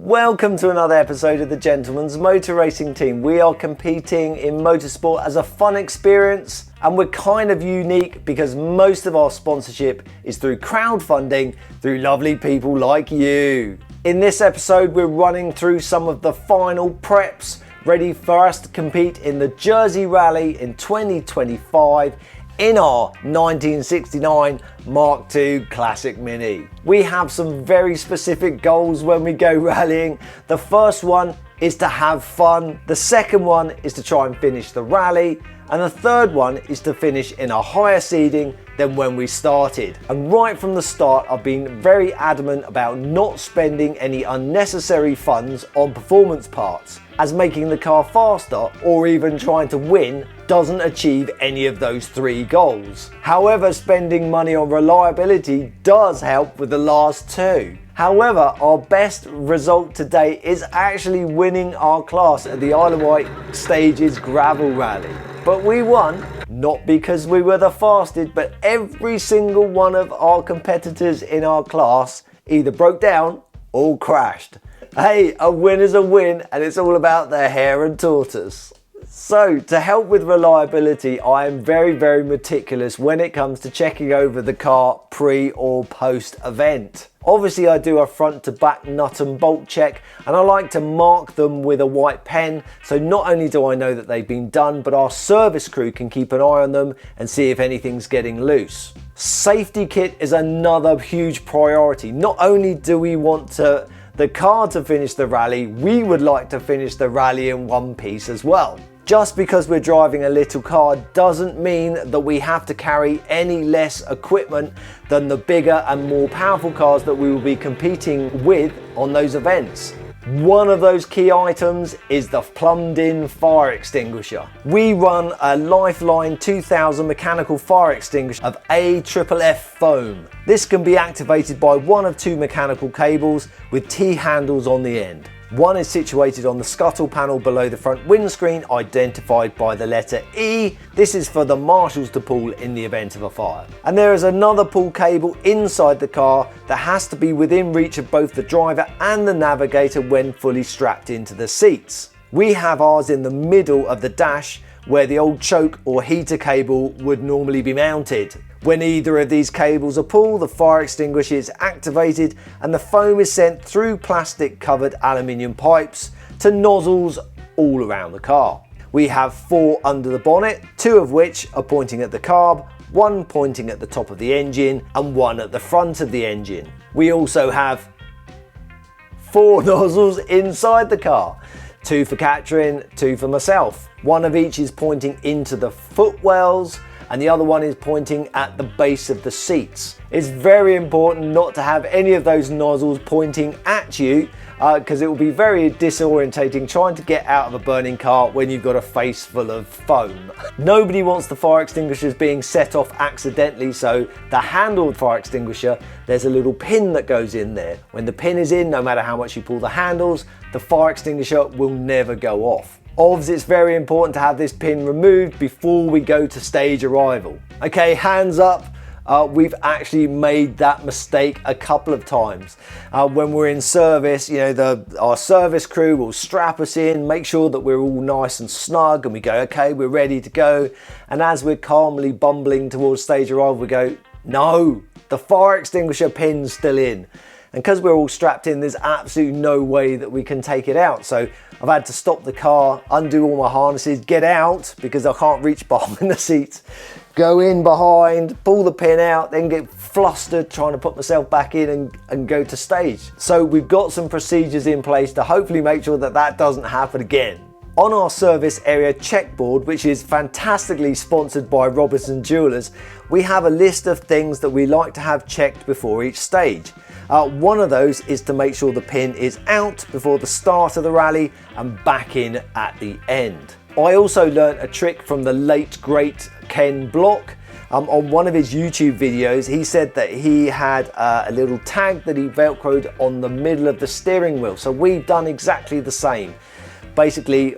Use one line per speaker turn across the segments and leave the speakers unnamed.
Welcome to another episode of the Gentleman's Motor Racing Team. We are competing in motorsport as a fun experience, and we're kind of unique because most of our sponsorship is through crowdfunding through lovely people like you. In this episode, we're running through some of the final preps ready for us to compete in the Jersey Rally in 2025 in our 1969 Mark II Classic Mini. We have some very specific goals when we go rallying. The first one is to have fun, the second one is to try and finish the rally, and the third one is to finish in a higher seeding than when we started. And right from the start, I've been very adamant about not spending any unnecessary funds on performance parts, as making the car faster or even trying to win doesn't achieve any of those three goals. However, spending money on reliability does help with the last two. However, our best result today is actually winning our class at the Isle of Wight Stages Gravel Rally. But we won, not because we were the fastest, but every single one of our competitors in our class either broke down or crashed. Hey, a win is a win, and it's all about the hare and tortoise. So, to help with reliability, I am very meticulous when it comes to checking over the car pre or post event. Obviously, I do a front to back nut and bolt check, and I like to mark them with a white pen, so not only do I know that they've been done, but our service crew can keep an eye on them and see if anything's getting loose. Safety kit is another huge priority. Not only do we want the car to finish the rally, we would like to finish the rally in one piece as well. Just because we're driving a little car doesn't mean that we have to carry any less equipment than the bigger and more powerful cars that we will be competing with on those events. One of those key items is the plumbed in fire extinguisher. We run a Lifeline 2000 mechanical fire extinguisher of AFFF foam. This can be activated by one of two mechanical cables with T handles on the end. One is situated on the scuttle panel below the front windscreen, identified by the letter E. This is for the marshals to pull in the event of a fire. And there is another pull cable inside the car that has to be within reach of both the driver and the navigator when fully strapped into the seats. We have ours in the middle of the dash, where the old choke or heater cable would normally be mounted. When either of these cables are pulled, the fire extinguisher is activated and the foam is sent through plastic covered aluminium pipes to nozzles all around the car. We have 4 under the bonnet, 2 of which are pointing at the carb, 1 pointing at the top of the engine and 1 at the front of the engine. We also have 4 nozzles inside the car. 2 for Catherine, 2 for myself. 1 of each is pointing into the footwells and the other one is pointing at the base of the seats. It's very important not to have any of those nozzles pointing at you because it will be very disorientating trying to get out of a burning car when you've got a face full of foam. Nobody wants the fire extinguishers being set off accidentally, so the handle of the fire extinguisher, there's a little pin that goes in there. When the pin is in, no matter how much you pull the handles, the fire extinguisher will never go off. Obviously, it's very important to have this pin removed before we go to stage arrival. Okay, hands up. We've actually made that mistake a couple of times. When we're in service, our service crew will strap us in, make sure that we're all nice and snug, and we go, okay, we're ready to go. And as we're calmly bumbling towards stage arrival, we go, no, the fire extinguisher pin's still in. And because we're all strapped in, there's absolutely no way that we can take it out. So I've had to stop the car, undo all my harnesses, get out because I can't reach behind the seats, go in behind, pull the pin out, then get flustered trying to put myself back in and go to stage. So we've got some procedures in place to hopefully make sure that that doesn't happen again. On our service area checkboard, which is fantastically sponsored by Robinson Jewelers, we have a list of things that we like to have checked before each stage. One of those is to make sure the pin is out before the start of the rally and back in at the end. I also learnt a trick from the late great Ken Block. On one of his YouTube videos, he said that he had a little tag that he velcroed on the middle of the steering wheel. So we've done exactly the same. Basically,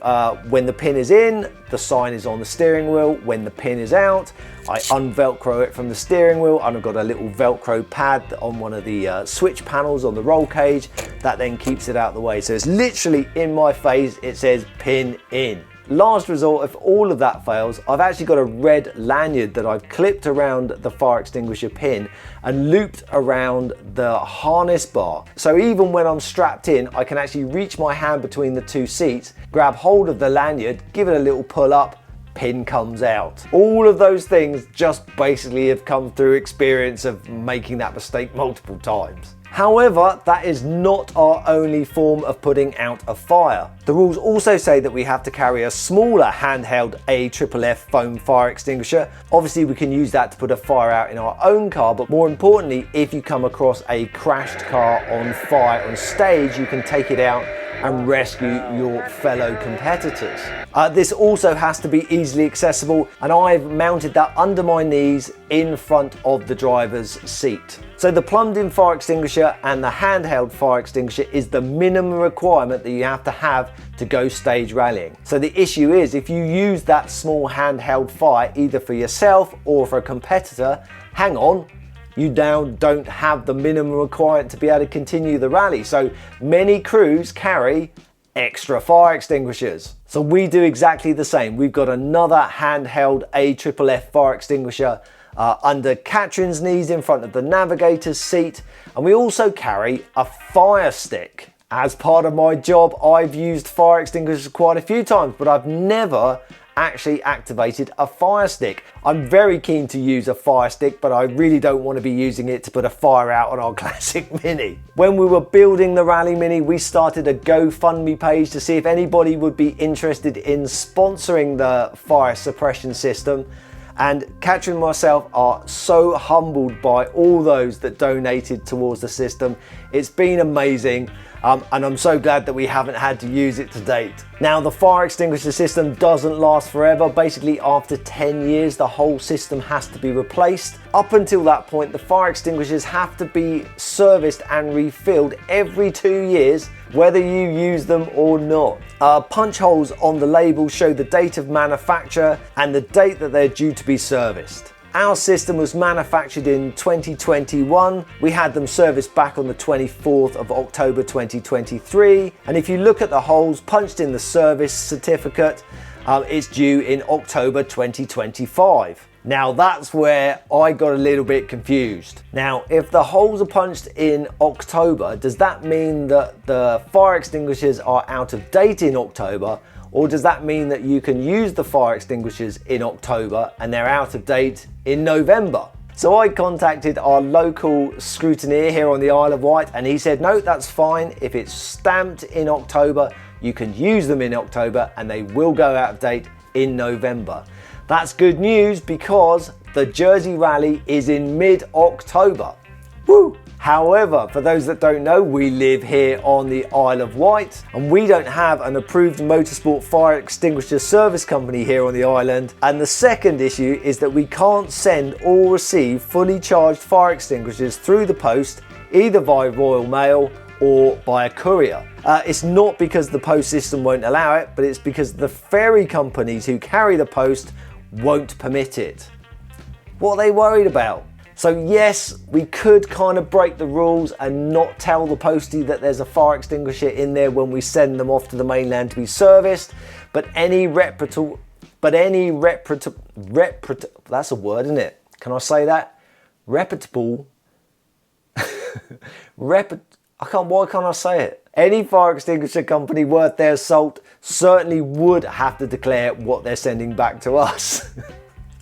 when the pin is in, the sign is on the steering wheel. When the pin is out, I unvelcro it from the steering wheel, and I've got a little Velcro pad on one of the switch panels on the roll cage that then keeps it out of the way. So it's literally in my face, it says pin in. Last resort, if all of that fails, I've actually got a red lanyard that I've clipped around the fire extinguisher pin and looped around the harness bar. So even when I'm strapped in, I can actually reach my hand between the two seats, grab hold of the lanyard, give it a little pull up, pin comes out. All of those things just basically have come through experience of making that mistake multiple times. However, that is not our only form of putting out a fire. The rules also say that we have to carry a smaller handheld AFFF foam fire extinguisher. Obviously, we can use that to put a fire out in our own car, but more importantly, if you come across a crashed car on fire on stage, you can take it out and rescue your fellow competitors. This also has to be easily accessible, and I've mounted that under my knees in front of the driver's seat. So the plumbed in fire extinguisher and the handheld fire extinguisher is the minimum requirement that you have to go stage rallying. So the issue is, if you use that small handheld fire either for yourself or for a competitor, hang on, you now don't have the minimum requirement to be able to continue the rally. So many crews carry extra fire extinguishers. So we do exactly the same. We've got another handheld AFFF fire extinguisher under Catherine's knees in front of the navigator's seat. And we also carry a fire stick. As part of my job, I've used fire extinguishers quite a few times, but I've never actually activated a fire stick. I'm very keen to use a fire stick, but I really don't want to be using it to put a fire out on our classic Mini. When we were building the Rally Mini, we started a GoFundMe page to see if anybody would be interested in sponsoring the fire suppression system. And Catherine and myself are so humbled by all those that donated towards the system. It's been amazing. And I'm so glad that we haven't had to use it to date. Now, the fire extinguisher system doesn't last forever. Basically, after 10 years, the whole system has to be replaced. Up until that point, the fire extinguishers have to be serviced and refilled every 2 years, whether you use them or not. Punch holes on the label show the date of manufacture and the date that they're due to be serviced. Our system was manufactured in 2021. We had them serviced back on the 24th of October 2023. And if you look at the holes punched in the service certificate, it's due in October 2025. Now that's where I got a little bit confused. Now, if the holes are punched in October, does that mean that the fire extinguishers are out of date in October? Or does that mean that you can use the fire extinguishers in October and they're out of date in November? So I contacted our local scrutineer here on the Isle of Wight, and he said, no, that's fine. If it's stamped in October, you can use them in October and they will go out of date in November. That's good news because the Jersey Rally is in mid-October. Woo! However, for those that don't know, we live here on the Isle of Wight and we don't have an approved motorsport fire extinguisher service company here on the island. And the second issue is that we can't send or receive fully charged fire extinguishers through the post, either via Royal Mail or by a courier. It's not because the post system won't allow it, but it's because the ferry companies who carry the post won't permit it. What are they worried about? So yes, we could kind of break the rules and not tell the postie that there's a fire extinguisher in there when we send them off to the mainland to be serviced, but any reputable, that's a word, isn't it? Can I say that? Reputable, why can't I say it? Any fire extinguisher company worth their salt certainly would have to declare what they're sending back to us.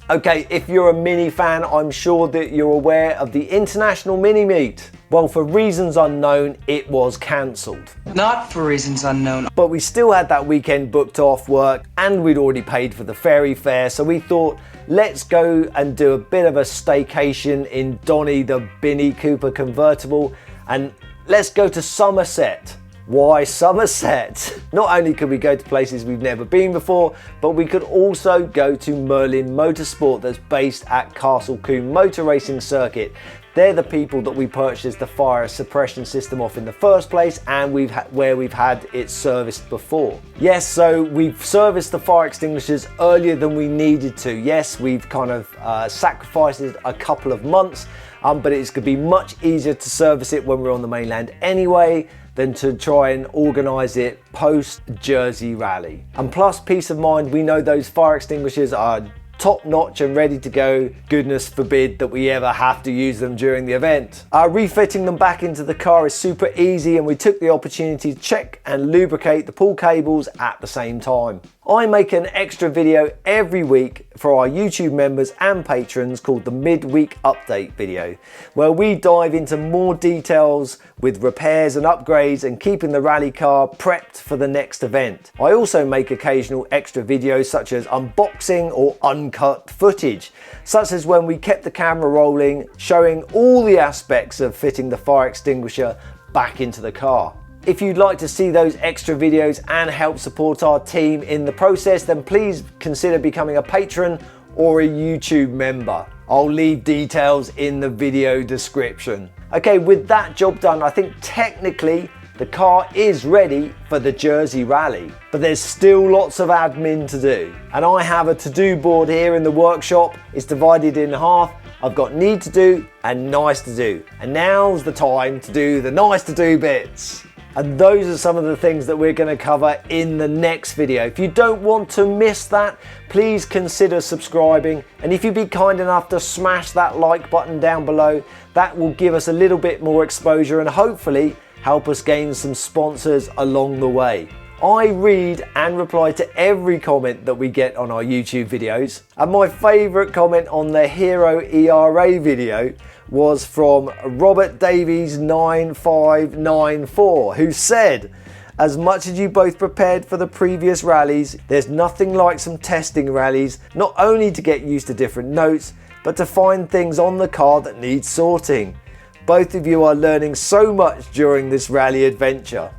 Okay, if you're a Mini fan, I'm sure that you're aware of the International Mini Meet. Well, for reasons unknown, it was cancelled.
Not for reasons unknown.
But we still had that weekend booked off work and we'd already paid for the ferry fare, so we thought, let's go and do a bit of a staycation in Donny the Binny Cooper convertible and let's go to Somerset. Why Somerset? Not only could we go to places we've never been before, but we could also go to Merlin Motorsport that's based at Castle Combe Motor Racing Circuit. They're the people that we purchased the fire suppression system off in the first place, and where we've had it serviced before. Yes, so we've serviced the fire extinguishers earlier than we needed to. Yes, we've kind of sacrificed a couple of months, but it's going to be much easier to service it when we're on the mainland anyway than to try and organise it post Jersey rally. And plus peace of mind, we know those fire extinguishers are top notch and ready to go. Goodness forbid that we ever have to use them during the event. Refitting them back into the car is super easy, and we took the opportunity to check and lubricate the pull cables at the same time. I make an extra video every week for our YouTube members and patrons called the midweek update video, where we dive into more details with repairs and upgrades and keeping the rally car prepped for the next event. I also make occasional extra videos such as unboxing or uncut footage, such as when we kept the camera rolling, showing all the aspects of fitting the fire extinguisher back into the car. If you'd like to see those extra videos and help support our team in the process, then please consider becoming a patron or a YouTube member. I'll leave details in the video description. Okay, with that job done, I think technically the car is ready for the Jersey Rally, but there's still lots of admin to do. And I have a to-do board here in the workshop. It's divided in half. I've got need to do and nice to do. And now's the time to do the nice to do bits. And those are some of the things that we're going to cover in the next video. If you don't want to miss that, please consider subscribing. And if you'd be kind enough to smash that like button down below, that will give us a little bit more exposure and hopefully help us gain some sponsors along the way. I read and reply to every comment that we get on our YouTube videos. And my favourite comment on the Hero ERA video was from Robert Davies 9594, who said, "As much as you both prepared for the previous rallies, there's nothing like some testing rallies, not only to get used to different notes, but to find things on the car that need sorting. Both of you are learning so much during this rally adventure."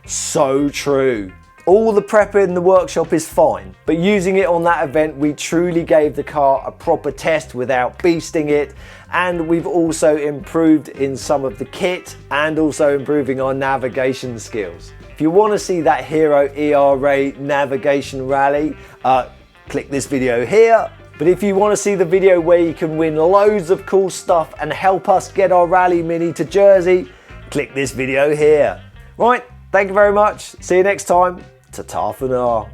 So true. All the prep in the workshop is fine, but using it on that event, we truly gave the car a proper test without beasting it, and we've also improved in some of the kit and also improving our navigation skills. If you want to see that Hero ERA navigation rally, click this video here. But if you want to see the video where you can win loads of cool stuff and help us get our rally mini to Jersey, click this video here. Right, thank you very much. See you next time. Ta-ta for now.